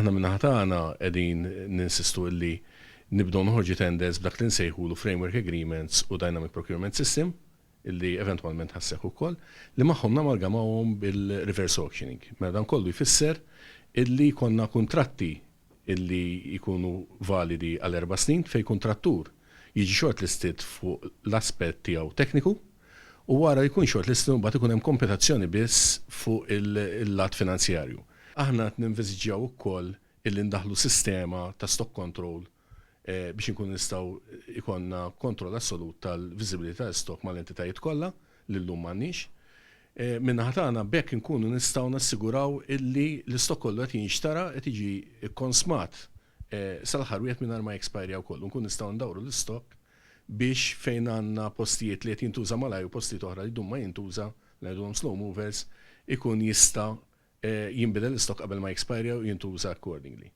aħna minna ħatana qegħdin ninsistu illi nibdew noħorġu tenders b'dak li nsejħulu framework agreements u dynamic procurement system illi eventwalment ħasseħ ukoll li magħhom namalgamawhom bil-reverse auctioning. Mela dan kollu jfisser illi konna kontratti illi jkunu validi għal 4 snin fej kontrattur jiġi shortlisted fuq l-aspett tiegħu tekniku u wara jkun shortlisted u mbagħad ikun hemm kompetazzjoni biss fuq il-lat finanzjarju. Aħna qed ninveżiġġjaw ukoll illi ndaħlu sistema ta' stock control biex nkun nistgħu ikonna kontroll assolut tal-viżibilità stock mal-entitajiet kollha li llum m'għandniex. Min-naħa tagħna bekk inkunu nistgħu nassiguraw illi l-istock kollu qed jinxtara qed jiġi konsmat sal-aħħar wieħed mingħajr ma jexpirja wkoll. Nkun nistgħu ndawru l-istock biex fejn għandna postijiet li qed jintuża malaj u postijiet oħra li dum ma jintuża ngħidulhom slow movers ikun jista' jinbidel l-istock qabel ma jexpirja u jintuża accordingly.